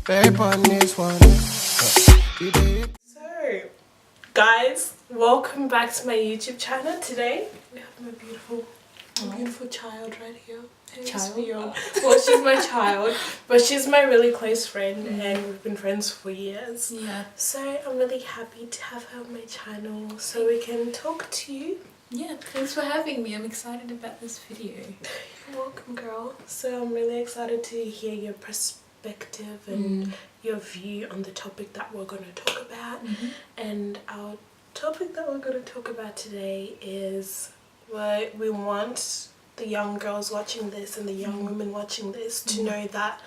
Babe on this one. So, guys, welcome back to my YouTube channel. Today we have my beautiful child right here. Child? Well, she's my child, but she's my really close friend, and we've been friends for years. Yeah. So I'm really happy to have her on my channel, so we can talk to you. Yeah, thanks for having me. I'm excited about this video. You're welcome, girl. So I'm really excited to hear your perspective and your view on the topic that we're going to talk about. And our topic that we're going to talk about today is what we want the young girls watching this and the young women watching this to know that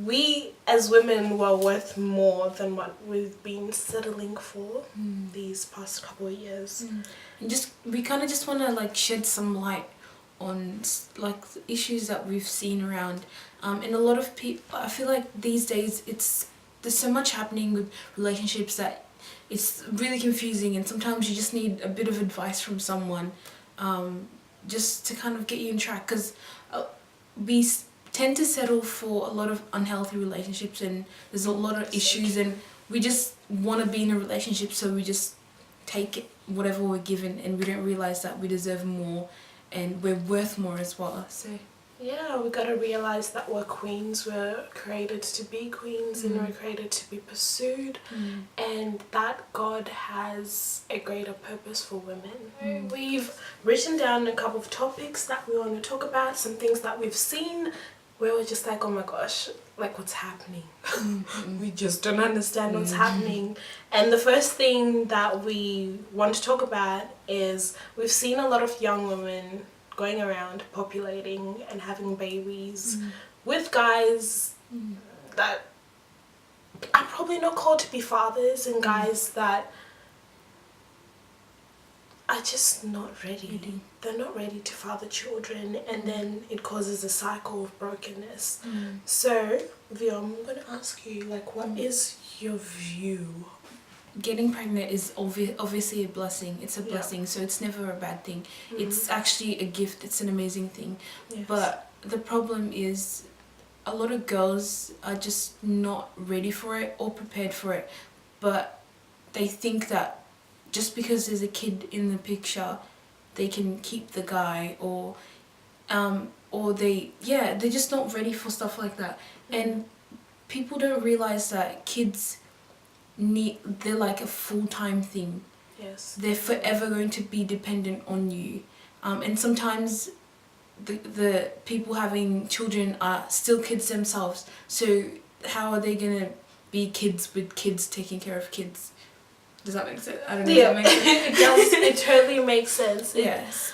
we as women were worth more than what we've been settling for these past couple of years. And we kind of just want to like shed some light on like the issues that we've seen around, and a lot of people, I feel like these days there's so much happening with relationships that it's really confusing, and sometimes you just need a bit of advice from someone just to kind of get you in track, because we tend to settle for a lot of unhealthy relationships, and there's a lot of issues, and we just want to be in a relationship, so we just take it, whatever we're given, and we don't realize that we deserve more and we're worth more as well. So yeah, we gotta realize that we're queens, we're created to be queens, and we're created to be pursued, and that God has a greater purpose for women. We've written down a couple of topics that we want to talk about, some things that we've seen where we're just like, oh my gosh, like what's happening? We just don't understand what's happening. And the first thing that we want to talk about is we've seen a lot of young women going around populating and having babies with guys that are probably not called to be fathers, and guys that are just not ready. They're not ready to father children, and then it causes a cycle of brokenness. So, VIYOM, I'm going to ask you, like, what is your view? getting pregnant is obviously a blessing. It's a blessing, so it's never a bad thing. It's actually a gift. It's an amazing thing. But the problem is a lot of girls are just not ready for it or prepared for it, but they think that just because there's a kid in the picture they can keep the guy, or they're just not ready for stuff like that. And people don't realize that kids they're like a full-time thing. They're forever going to be dependent on you, and sometimes the people having children are still kids themselves, so how are they gonna be kids with kids taking care of kids? Does that make sense? I don't know if that makes sense. It does. It totally makes sense. Yes.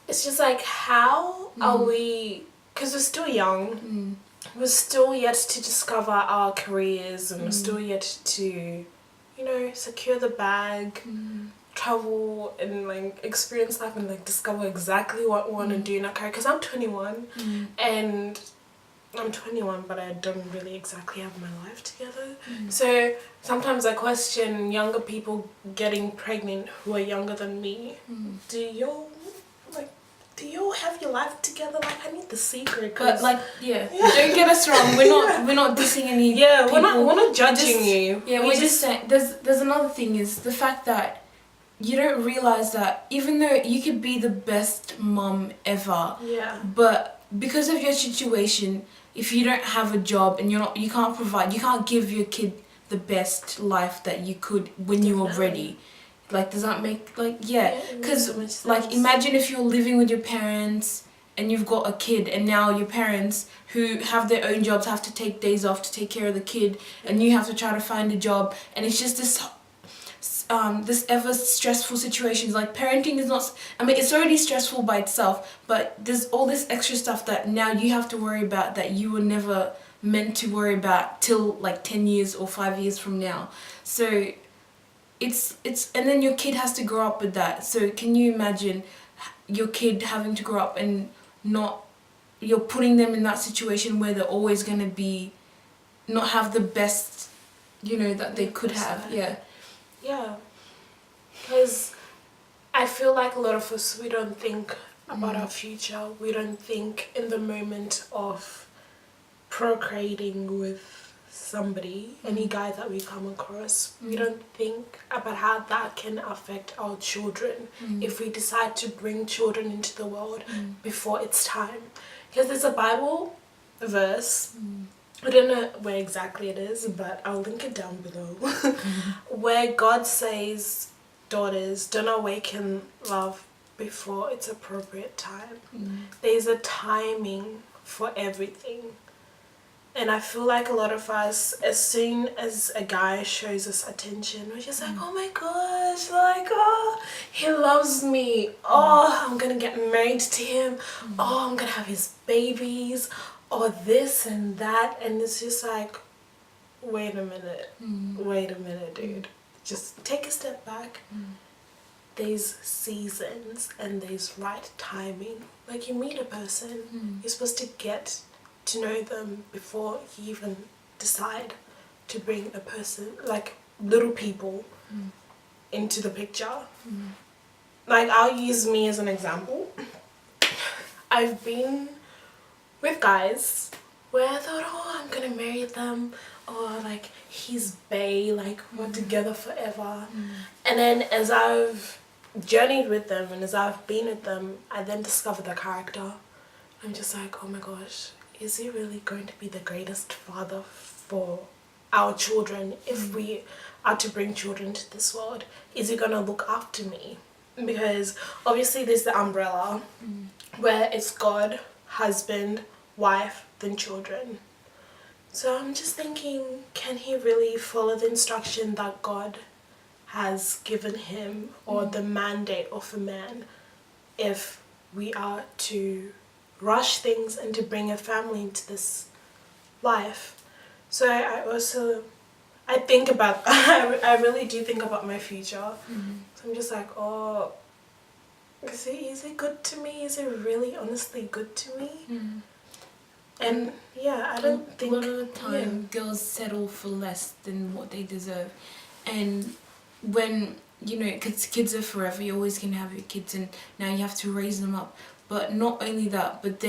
It's just like, how are we, because we're still young, we're still yet to discover our careers, and we're still yet to, you know, secure the bag, travel and like experience life, and like discover exactly what we want to do in our career. Because I'm 21 and I'm 21, but I don't really exactly have my life together. So sometimes I question younger people getting pregnant who are younger than me. Do you have your life together? Like, I need the secret. But like, don't get us wrong. We're not dissing any. We're not judging you. Yeah, we're just saying. There's another thing, is the fact that you don't realize that even though you could be the best mum ever, but because of your situation, if you don't have a job and you can't provide, you can't give your kid the best life that you could when you were ready. Like, does that make, like, because like, imagine if you're living with your parents and you've got a kid, and now your parents who have their own jobs have to take days off to take care of the kid, and you have to try to find a job, and it's just this ever stressful situations. Like, parenting is not, I mean, it's already stressful by itself, but there's all this extra stuff that now you have to worry about that you were never meant to worry about till like 10 years or 5 years from now. So it's and then your kid has to grow up with that. So can you imagine your kid having to grow up and you're putting them in that situation where they're always going to be not have the best, you know, that they could have. Because I feel like a lot of us, we don't think about our future. We don't think in the moment of procreating with somebody, any guy that we come across, we don't think about how that can affect our children if we decide to bring children into the world before it's time. Because there's a Bible verse, I don't know where exactly it is, but I'll link it down below, where God says, daughters, don't awaken love before it's appropriate time. There's a timing for everything. And I feel like a lot of us, as soon as a guy shows us attention, we're just like, oh my gosh, like, oh, he loves me. Oh, I'm going to get married to him. Oh, I'm going to have his babies. Or this and that. And it's just like, wait a minute. Wait a minute, dude. Just take a step back. There's seasons and there's right timing. Like, you meet a person, you're supposed to get to know them before you even decide to bring a person, like little people, into the picture. Like, I'll use me as an example. I've been with guys where I thought, oh, I'm gonna marry them, or like, he's bae, like, we're together forever. And then as I've journeyed with them and as I've been with them, I then discover the character. I'm just like, oh my gosh, is he really going to be the greatest father for our children if we are to bring children to this world? Is he going to look after me? Because obviously there's the umbrella where it's God, husband, wife, then children. So I'm just thinking, can he really follow the instruction that God has given him, or the mandate of a man, if we are to rush things and to bring a family into this life? So I think about, I really do think about my future. So I'm just like, oh, is it good to me? Is it really honestly good to me? And yeah, I don't think... A lot of the time, girls settle for less than what they deserve. And when, you know, because kids are forever, you're always going to have your kids, and now you have to raise them up. But not only that, but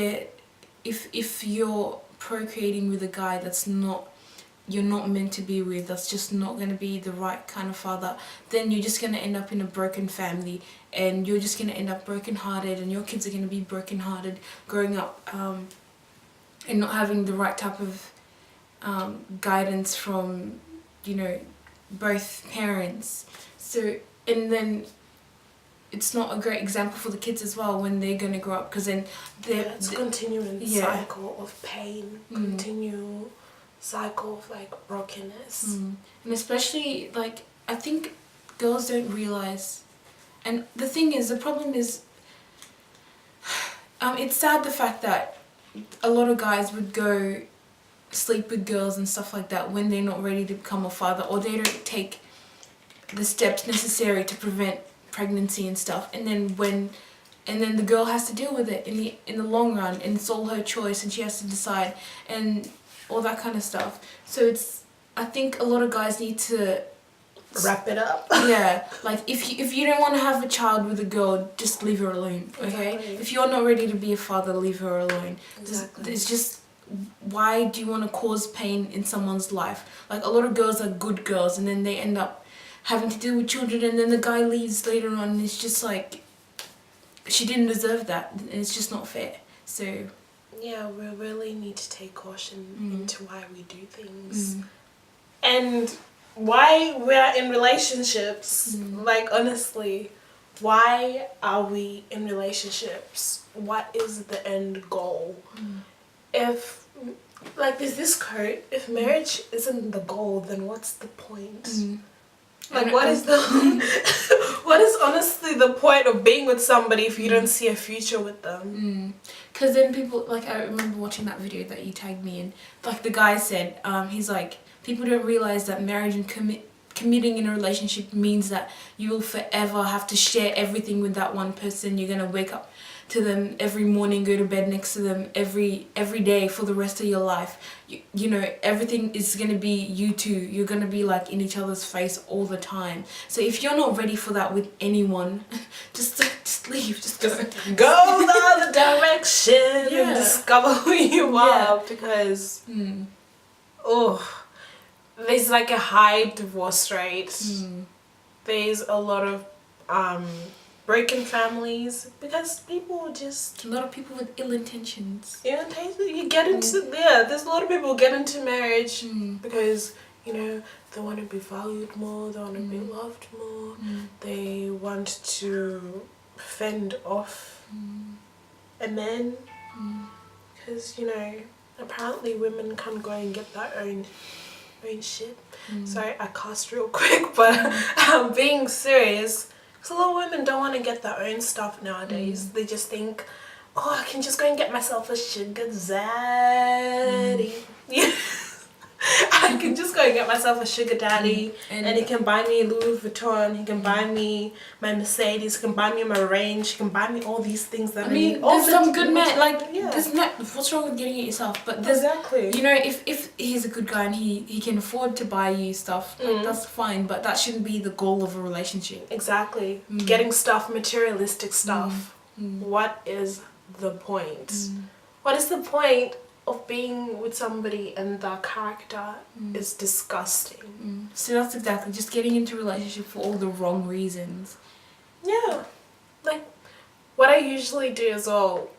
if you're procreating with a guy that's you're not meant to be with, that's just not going to be the right kind of father, then you're just going to end up in a broken family, and you're just going to end up broken-hearted, and your kids are going to be broken-hearted growing up, and not having the right type of guidance from, you know, both parents. So, and then it's not a great example for the kids as well when they're going to grow up, because then it's a continuing cycle of pain, continual cycle of like brokenness. And especially, like, I think girls don't realize, and the thing is, the problem is, it's sad the fact that a lot of guys would go sleep with girls and stuff like that when they're not ready to become a father, or they don't take the steps necessary to prevent pregnancy and stuff, and then the girl has to deal with it in the long run, and it's all her choice, and she has to decide and all that kind of stuff. So I think a lot of guys need to wrap it up. Yeah, like if you don't want to have a child with a girl, just leave her alone, okay? Exactly. If you're not ready to be a father, leave her alone. Exactly. It's just, why do you want to cause pain in someone's life? Like, a lot of girls are good girls, and then they end up having to deal with children, and then the guy leaves later on, and it's just like, she didn't deserve that, and it's just not fair. So yeah, we really need to take caution into why we do things, and why we're in relationships. Like, honestly, why are we in relationships? What is the end goal? If, like, there's this quote, if marriage isn't the goal, then what's the point? Like, what is honestly the point of being with somebody if you don't see a future with them? Because then people, like, I remember watching that video that you tagged me in, like, the guy said, he's like, people don't realize that marriage and committing in a relationship means that you will forever have to share everything with that one person. You're going to wake up to them every morning, go to bed next to them every day for the rest of your life. You know, everything is going to be you two. You're going to be like in each other's face all the time. So if you're not ready for that with anyone, just leave. Just go the other direction and discover who you are. Because there's like a high divorce rate. There's a lot of broken families because people just... A lot of people with ill intentions. Yeah, you get into... Yeah, there's a lot of people who get into marriage because, you know, they want to be valued more, they want to be loved more, they want to fend off a man because, you know, apparently women can't go and get their own shit. Sorry, I cussed real quick, but being serious, because a lot of women don't want to get their own stuff nowadays. They just think, oh, I can just go and get myself a sugar daddy. Yeah. I can just go and get myself a sugar daddy and he can buy me Louis Vuitton, he can buy me my Mercedes, he can buy me my Range, he can buy me all these things that I need. There's some good men, like, there's not, what's wrong with getting it yourself? But there's, you know, if he's a good guy and he can afford to buy you stuff, like, that's fine, but that shouldn't be the goal of a relationship. Exactly. Getting stuff, materialistic stuff. What is the point? What is the point of being with somebody and their character is disgusting? So that's exactly, just getting into a relationship for all the wrong reasons. Yeah. Like, what I usually do as well,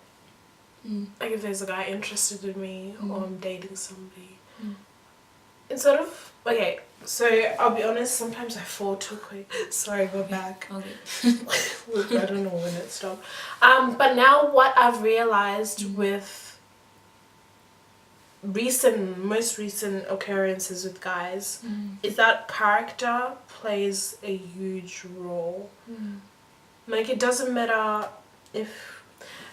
like if there's a guy interested in me or I'm dating somebody, instead of, okay, so I'll be honest, sometimes I fall too quick. Sorry, go back. Okay. I don't know when it stopped. But now what I've realized with most recent occurrences with guys is that character plays a huge role. Like, it doesn't matter if...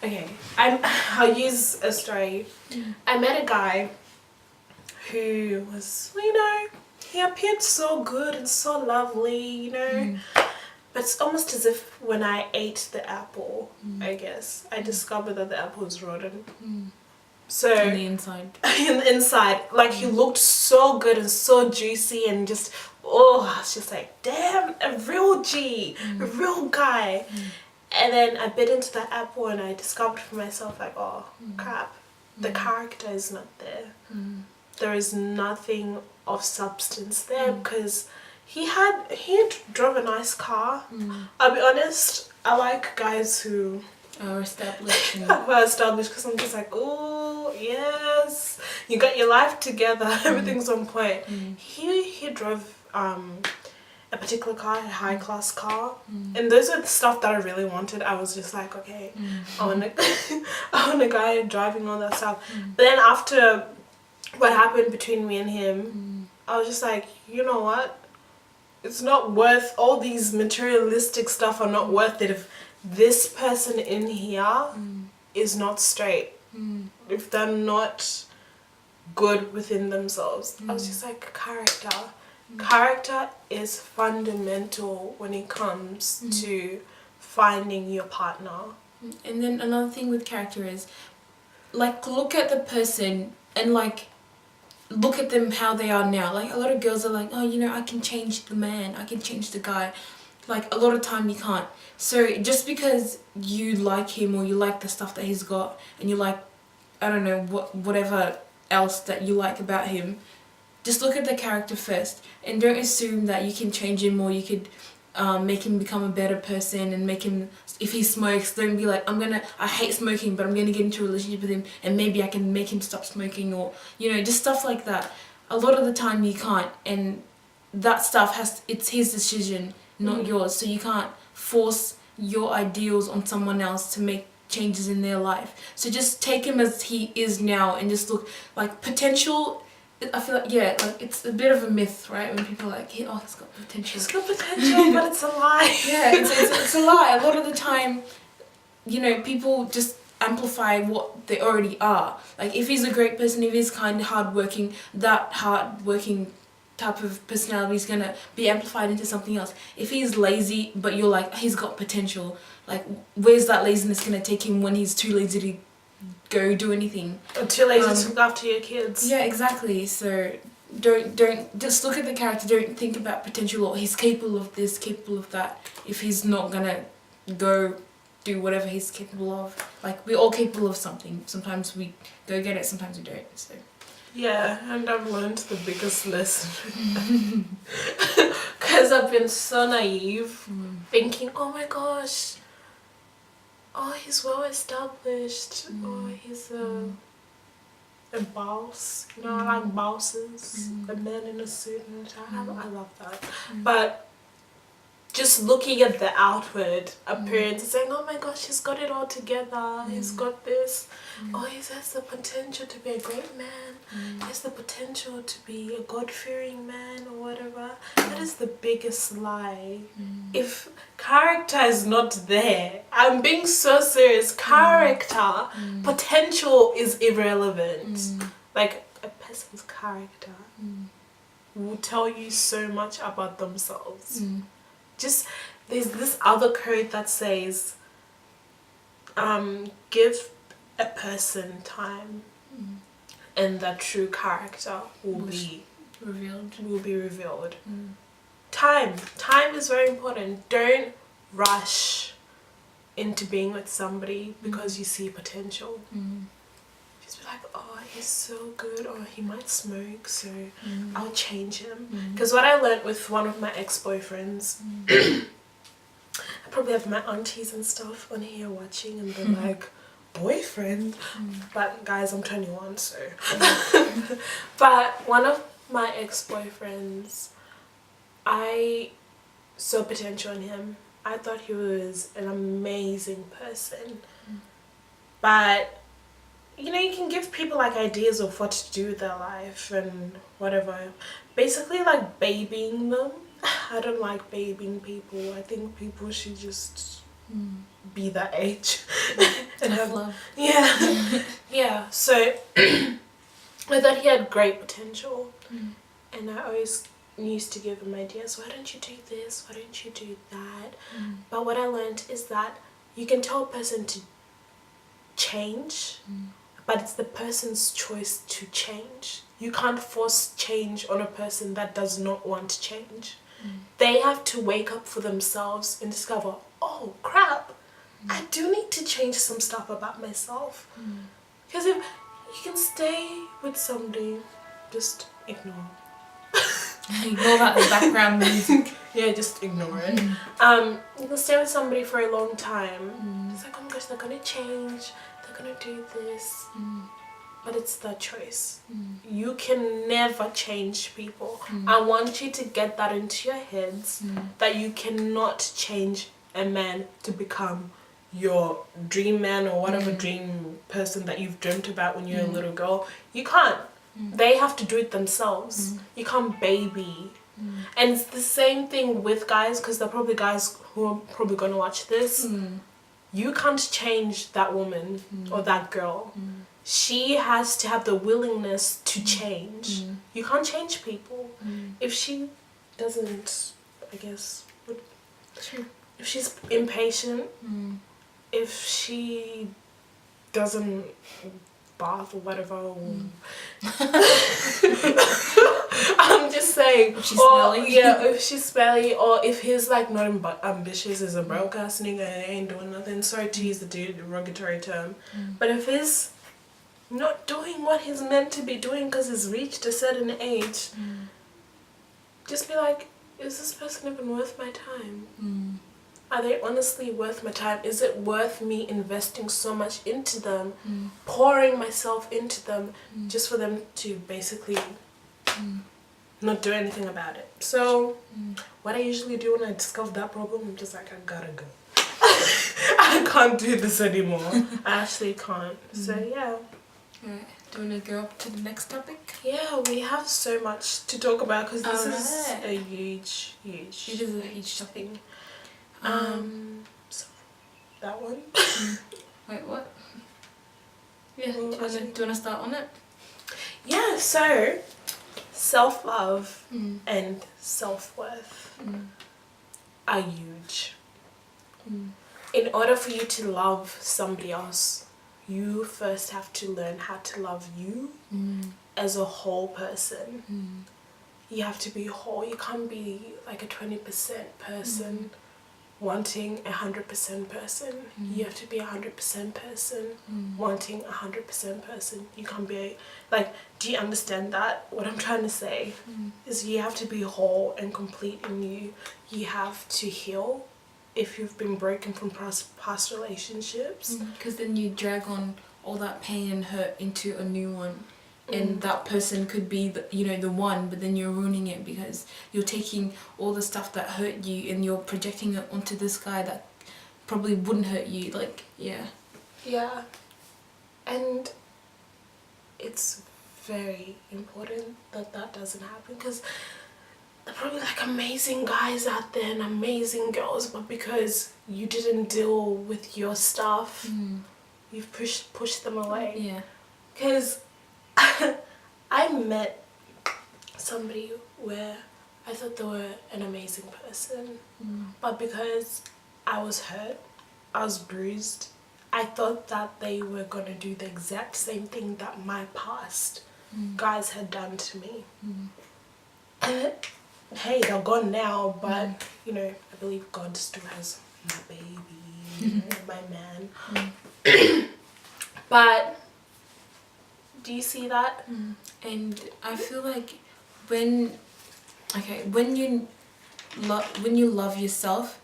Okay, I'll use a story. I met a guy who was, you know, he appeared so good and so lovely, you know. But it's almost as if when I ate the apple, I guess, I discovered that the apple was rotten. So On the inside. In the inside, like, he looked so good and so juicy and just, oh, I was just like, damn, a real G, a real guy. And then I bit into that apple and I discovered for myself, like, oh, crap, the character is not there. There is nothing of substance there because he drove a nice car. I'll be honest, I like guys who are established. Well established, because I'm just like, oh yes, you got your life together, everything's on point. He drove a particular car, a high class car, and those are the stuff that I really wanted. I was just like, okay, I want a guy driving all that stuff. But then after what happened between me and him, I was just like, you know what? It's not worth, all these materialistic stuff are not worth it if this person in here is not straight. If they're not good within themselves. I was just like, character. Character is fundamental when it comes to finding your partner. And then another thing with character is, like, look at the person and, like, look at them how they are now. Like, a lot of girls are like, oh, you know, I can change the man, I can change the guy. Like, a lot of time you can't. So just because you like him or you like the stuff that he's got and you like, I don't know, whatever else that you like about him, just look at the character first and don't assume that you can change him or you could make him become a better person and make him, if he smokes, don't be like, I hate smoking, but I'm gonna get into a relationship with him and maybe I can make him stop smoking, or, you know, just stuff like that. A lot of the time you can't, and that stuff it's his decision, not yours, so you can't force your ideals on someone else to make changes in their life. So just take him as he is now and just look, like, potential. I feel like, yeah, like, it's a bit of a myth, right? When people are like, oh, he's got potential. He's got potential, but it's a lie. Yeah, it's a lie. A lot of the time, you know, people just amplify what they already are. Like, if he's a great person, if he's kind of hardworking, that hardworking type of personality is going to be amplified into something else. If he's lazy, but you're like, he's got potential, like, where's that laziness going to take him when he's too lazy to go do anything? Or too lazy to look after your kids. Yeah, exactly. So don't just look at the character, don't think about potential or he's capable of this, capable of that, if he's not gonna go do whatever he's capable of. Like, we're all capable of something. Sometimes we go get it, sometimes we don't. So Yeah, and I've learned the biggest lesson. Because I've been so naive, thinking, oh my gosh, oh, he's well established, oh, he's a boss. You know, I like bosses, a man in a suit and a tie. I love that. But just looking at the outward appearance and saying, oh my gosh, he's got it all together, he's got this, oh, he has the potential to be a great man, he has the potential to be a God-fearing man or whatever. That is the biggest lie. If character is not there, I'm being so serious, character, potential is irrelevant. Like, a person's character will tell you so much about themselves. Just, there's this other quote that says, give a person time and their true character will be revealed. Time is very important. Don't rush into being with somebody because you see potential. Just be like, oh, he's so good, or he might smoke, so I'll change him. Because what I learned with one of my ex-boyfriends, I probably have my aunties and stuff on here watching and they're like, boyfriend? But guys, I'm 21, so. But one of my ex-boyfriends, I saw potential in him. I thought he was an amazing person. But you know, you can give people like ideas of what to do with their life and whatever. Basically like babying them. I don't like babying people. I think people should just be that age. And have love. Yeah. Yeah. So I thought he had great potential. And I always used to give him ideas. Why don't you do this? Why don't you do that? But what I learned is that you can tell a person to change, but it's the person's choice to change. You can't force change on a person that does not want to change. They have to wake up for themselves and discover, oh crap, I do need to change some stuff about myself. Because if you can stay with somebody, just ignore. Ignore that background music. Yeah, just ignore it. You can stay with somebody for a long time. It's like, oh my gosh, they're gonna change, they're gonna do this. But it's their choice. You can never change people. I want you to get that into your heads, that you cannot change a man to become your dream man or whatever dream person that you've dreamt about when you're a little girl. You can't. They have to do it themselves. You can't baby. And it's the same thing with guys, because there are probably guys who are probably going to watch this. You can't change that woman or that girl. She has to have the willingness to change. You can't change people. If she doesn't, I guess, if she's impatient, if she doesn't bath or whatever, I'm just saying, if she's smelly. Yeah, if she's smelly, or if he's like not ambitious, is a broke ass nigga and ain't doing nothing. Sorry to use the derogatory term, but if he's not doing what he's meant to be doing because he's reached a certain age, just be like, is this person even worth my time? Are they honestly worth my time? Is it worth me investing so much into them, pouring myself into them, just for them to basically not do anything about it? So what I usually do when I discover that problem, I'm just like, I gotta go. I can't do this anymore. I actually can't. So yeah. Alright, do you want to go up to the next topic? Yeah, we have so much to talk about because this is a huge It is a huge topic. So that one. Wait, what? Yeah, do you want to start on it? Yeah, so self-love and self-worth are huge. In order for you to love somebody else, you first have to learn how to love you as a whole person. You have to be whole. You can't be like a 20% person. wanting 100% person. You have to be 100% person, wanting 100% person. You can't be like, do you understand that? What I'm trying to say is you have to be whole and complete in you. You have to heal if you've been broken from past relationships. Because then you drag on all that pain and hurt into a new one. And that person could be the one, but then you're ruining it because you're taking all the stuff that hurt you and you're projecting it onto this guy that probably wouldn't hurt you. Like, yeah. Yeah. And it's very important that that doesn't happen, because there are probably like amazing guys out there and amazing girls, but because you didn't deal with your stuff, you've pushed them away. Yeah. Because I met somebody where I thought they were an amazing person, but because I was hurt, I was bruised, I thought that they were going to do the exact same thing that my past guys had done to me. And hey, they're gone now, but you know, I believe God still has my baby, my man. But do you see that? And I feel like when you love yourself,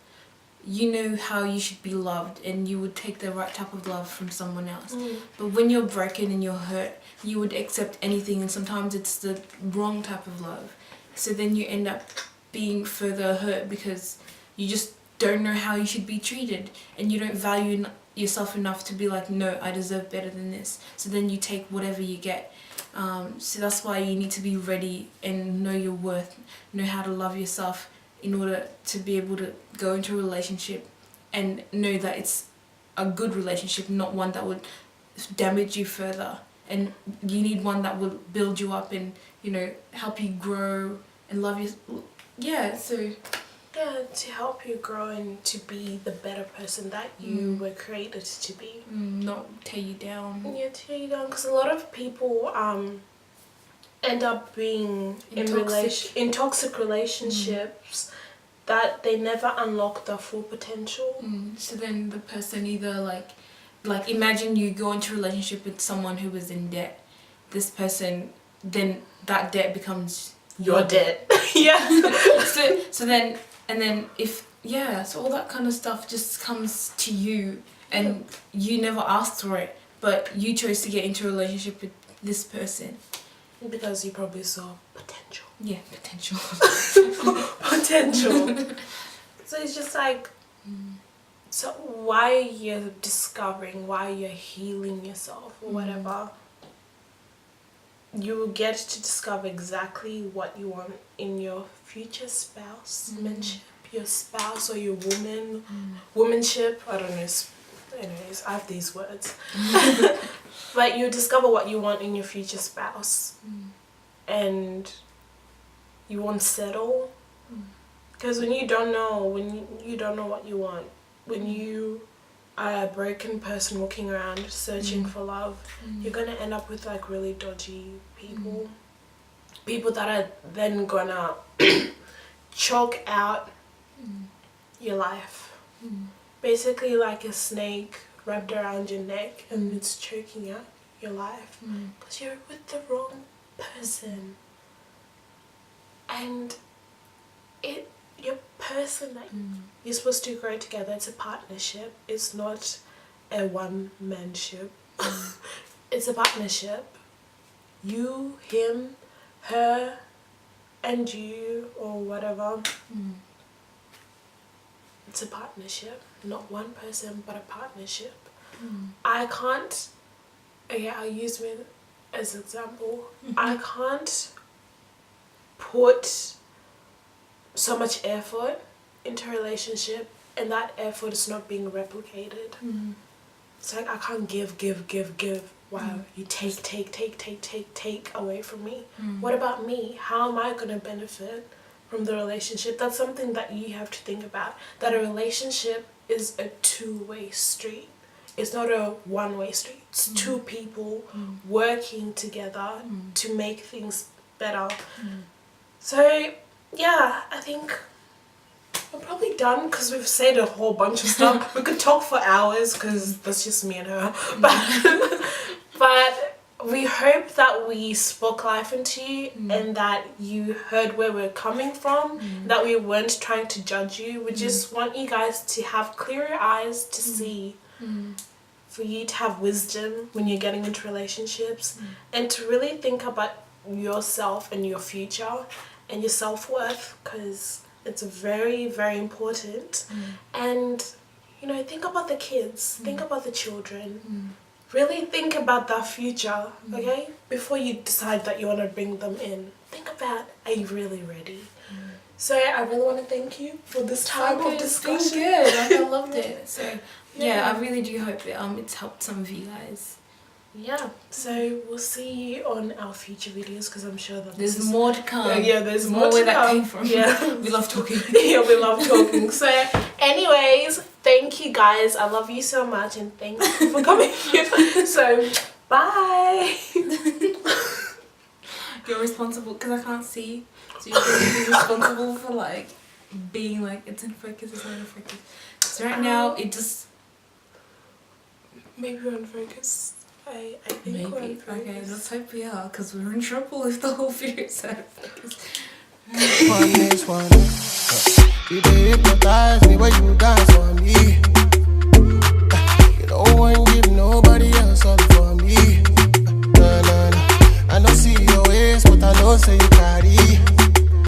you know how you should be loved, and you would take the right type of love from someone else. But when you're broken and you're hurt, you would accept anything, and sometimes it's the wrong type of love. So then you end up being further hurt because you just don't know how you should be treated, and you don't value yourself enough to be like, no, I deserve better than this. So then you take whatever you get. So that's why you need to be ready and know your worth, know how to love yourself in order to be able to go into a relationship and know that it's a good relationship, not one that would damage you further. And you need one that will build you up and, you know, help you grow and love you. Yeah, so... Yeah, to help you grow and to be the better person that you were created to be. Not tear you down. Yeah, tear you down. Because a lot of people end up being in toxic relationships that they never unlock their full potential. So then the person either like imagine you go into a relationship with someone who was in debt. This person, then that debt becomes your debt. Yeah. So then, and then so all that kind of stuff just comes to you, and you never asked for it, but you chose to get into a relationship with this person. Because you probably saw potential. Yeah, potential. Potential. So it's just like, so while you're discovering, while you're healing yourself or whatever, you will get to discover exactly what you want in your future spouse, your spouse or your womanship. I don't know. Anyways, I have these words. But you discover what you want in your future spouse, and you won't settle. Because when you don't know what you want, when you are a broken person walking around searching for love, you're gonna end up with like really dodgy people. People that are then gonna choke out your life. Basically like a snake wrapped around your neck, and it's choking out your life because you're with the wrong person. And your person that you're supposed to grow together, it's a partnership. It's not a one-manship. It's a partnership. You, him, her, and you, or whatever. It's a partnership. Not one person, but a partnership. I can't... Okay, I'll use me as an example. I can't put so much effort into a relationship and that effort is not being replicated. It's like I can't give while you take away from me. What about me? How am I going to benefit from the relationship? That's something that you have to think about, that a relationship is a two-way street. It's not a one-way street. It's two people working together to make things better. So yeah, I think I'm probably done because we've said a whole bunch of stuff. We could talk for hours because that's just me and her. But we hope that we spoke life into you and that you heard where we're coming from, that we weren't trying to judge you. We just want you guys to have clearer eyes to see, for you to have wisdom when you're getting into relationships, and to really think about yourself and your future and your self-worth, because it's very, very important. And, you know, think about the kids, think about the children. Really think about that future, okay? Before you decide that you want to bring them in. Think about, are you really ready? So I really want to thank you for this time of discussion. It's been good. Like, I loved it. So yeah, I really do hope that it's helped some of you guys. Yeah, so we'll see you on our future videos, because I'm sure that there's more to come. Yeah, there's more to where come. That came from. Yeah. We love talking. Yeah, we love talking. So anyways, thank you guys. I love you so much, and thanks for coming here. So bye. You're responsible, because I can't see, so you're going to be responsible for like being like, it's in focus, it's not in focus. So right now it just maybe we're in focus. I think maybe. we're in focus. Okay, let's hope we are, because we're in trouble if the whole video is out of focus. One is one. You dey hypnotize me when you dance for me.